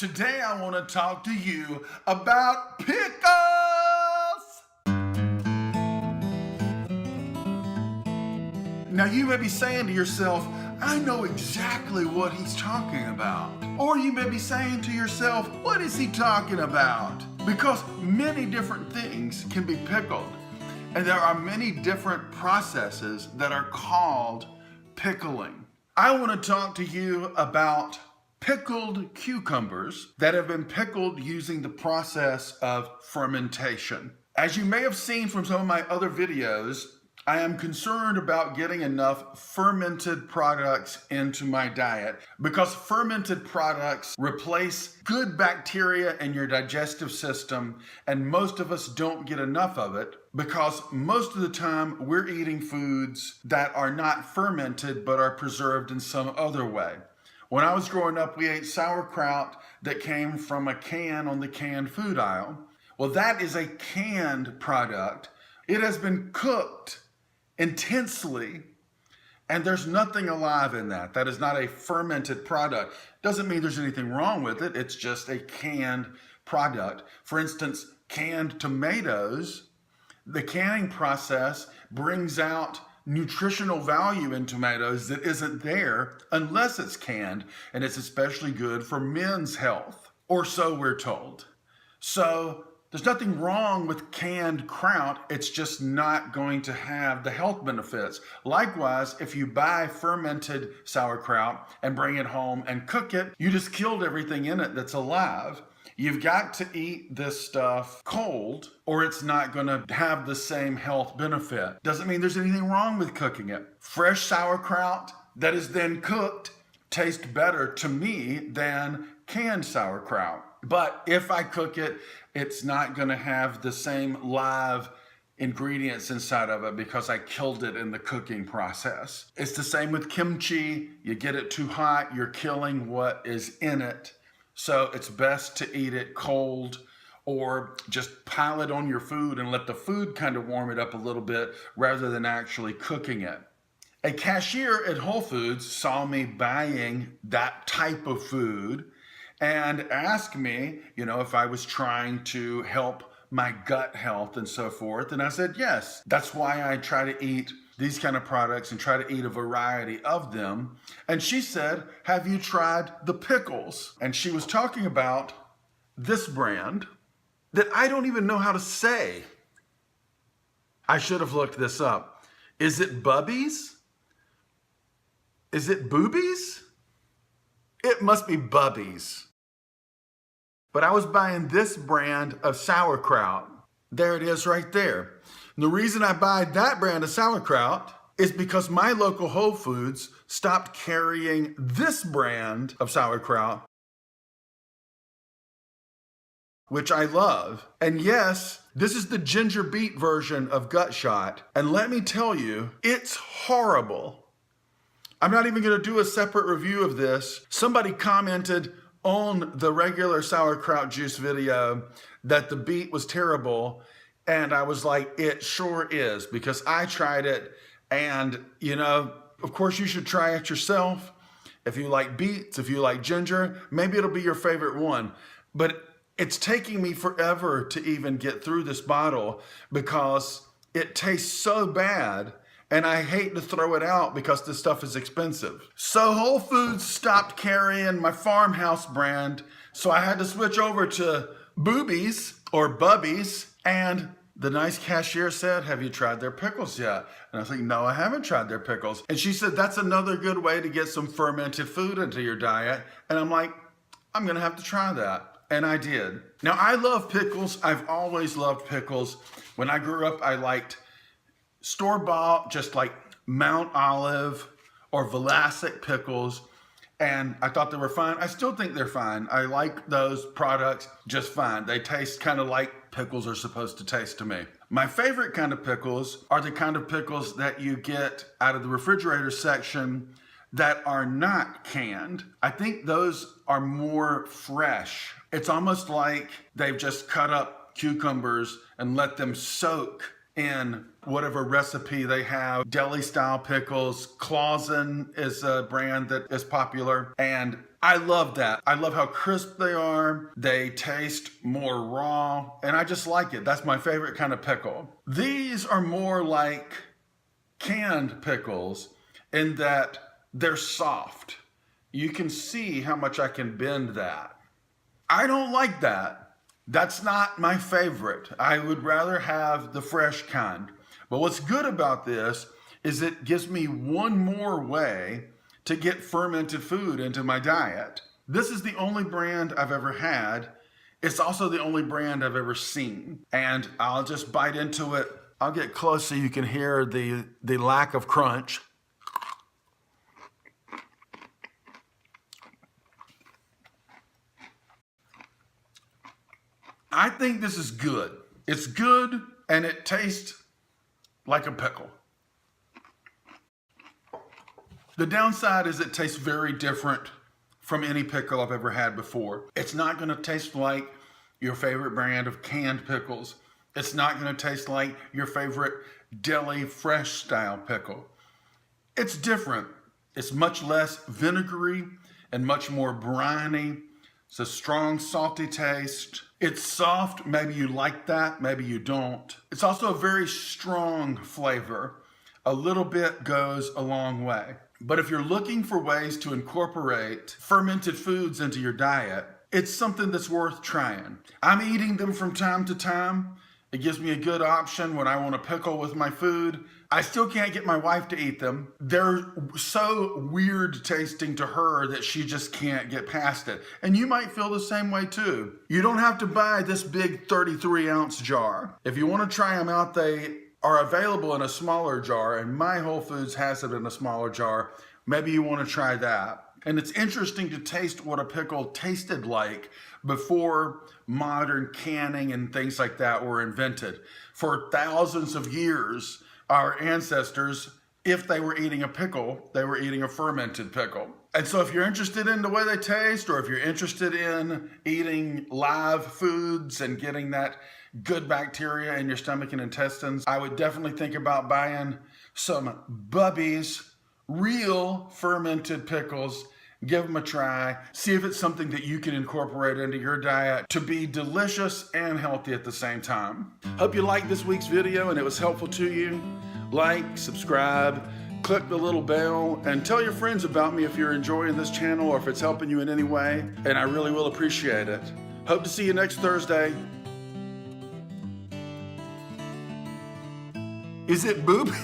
Today I want to talk to you about pickles! Now you may be saying to yourself, I know exactly what he's talking about. Or you may be saying to yourself, what is he talking about? Because many different things can be pickled. And there are many different processes that are called pickling. I want to talk to you about pickled cucumbers that have been pickled using the process of fermentation. As you may have seen from some of my other videos, I am concerned about getting enough fermented products into my diet because fermented products replace good bacteria in your digestive system, and most of us don't get enough of it because most of the time we're eating foods that are not fermented but are preserved in some other way. When I was growing up, we ate sauerkraut that came from a can on the canned food aisle. Well, that is a canned product. It has been cooked intensely, and there's nothing alive in that. That is not a fermented product. Doesn't mean there's anything wrong with it. It's just a canned product. For instance, canned tomatoes, the canning process brings out nutritional value in tomatoes that isn't there unless it's canned, and it's especially good for men's health, or so we're told. So there's nothing wrong with canned kraut, it's just not going to have the health benefits. Likewise, if you buy fermented sauerkraut and bring it home and cook it, you just killed everything in it that's alive. You've got to eat this stuff cold or it's not going to have the same health benefit. Doesn't mean there's anything wrong with cooking it. Fresh sauerkraut that is then cooked tastes better to me than canned sauerkraut. But if I cook it, it's not going to have the same live ingredients inside of it because I killed it in the cooking process. It's the same with kimchi. You get it too hot, you're killing what is in it. So it's best to eat it cold or just pile it on your food and let the food kind of warm it up a little bit rather than actually cooking it. A cashier at Whole Foods saw me buying that type of food and asked me, if I was trying to help my gut health and so forth. And I said, yes. That's why I try to eat these kind of products and try to eat a variety of them. And she said, have you tried the pickles? And she was talking about this brand that I don't even know how to say. I should have looked this up. Is it Bubbies? Is it Boobies? It must be Bubbies. But I was buying this brand of sauerkraut. There it is right there. And the reason I buy that brand of sauerkraut is because my local Whole Foods stopped carrying this brand of sauerkraut, which I love. And yes, this is the ginger beet version of Gutshot. And let me tell you, it's horrible. I'm not even going to do a separate review of this. Somebody commented on the regular sauerkraut juice video that the beet was terrible. And I was like, it sure is, because I tried it. And, of course you should try it yourself. If you like beets, if you like ginger, maybe it'll be your favorite one. But it's taking me forever to even get through this bottle because it tastes so bad. And I hate to throw it out because this stuff is expensive. So Whole Foods stopped carrying my Farmhouse brand. So I had to switch over to Boobies or Bubbies. And the nice cashier said, have you tried their pickles yet? And I was like, no, I haven't tried their pickles. And she said, that's another good way to get some fermented food into your diet. And I'm like, I'm gonna have to try that. And I did. Now I love pickles. I've always loved pickles. When I grew up, I liked store-bought, just like Mount Olive or Vlasic pickles, and I thought they were fine. I still think they're fine. I like those products just fine. They taste kind of like pickles are supposed to taste to me. My favorite kind of pickles are the kind of pickles that you get out of the refrigerator section that are not canned. I think those are more fresh. It's almost like they've just cut up cucumbers and let them soak in whatever recipe they have. Deli style pickles. Clausen is a brand that is popular, and I love that. I love how crisp they are. They taste more raw, and I just like it. That's my favorite kind of pickle. These are more like canned pickles in that they're soft. You can see how much I can bend that. I don't like that. That's not my favorite. I would rather have the fresh kind. But what's good about this is it gives me one more way to get fermented food into my diet. This is the only brand I've ever had. It's also the only brand I've ever seen. And I'll just bite into it. I'll get close so you can hear the lack of crunch. I think this is good. It's good and it tastes like a pickle. The downside is it tastes very different from any pickle I've ever had before. It's not going to taste like your favorite brand of canned pickles. It's not going to taste like your favorite deli fresh style pickle. It's different. It's much less vinegary and much more briny. It's a strong, salty taste. It's soft. Maybe you like that. Maybe you don't. It's also a very strong flavor. A little bit goes a long way. But if you're looking for ways to incorporate fermented foods into your diet, it's something that's worth trying. I'm eating them from time to time. It gives me a good option when I want a pickle with my food. I still can't get my wife to eat them. They're so weird tasting to her that she just can't get past it. And you might feel the same way too. You don't have to buy this big 33-ounce jar. If you want to try them out, they are available in a smaller jar, and my Whole Foods has it in a smaller jar. Maybe you want to try that. And it's interesting to taste what a pickle tasted like before modern canning and things like that were invented. For thousands of years, our ancestors, if they were eating a pickle, they were eating a fermented pickle. And so if you're interested in the way they taste, or if you're interested in eating live foods and getting that good bacteria in your stomach and intestines, I would definitely think about buying some Bubbies real fermented pickles. Give them a try. See if it's something that you can incorporate into your diet to be delicious and healthy at the same time. Hope you liked this week's video and it was helpful to you. Like, subscribe, click the little bell, and tell your friends about me if you're enjoying this channel or if it's helping you in any way, and I really will appreciate it. Hope to see you next Thursday. Is it Boob?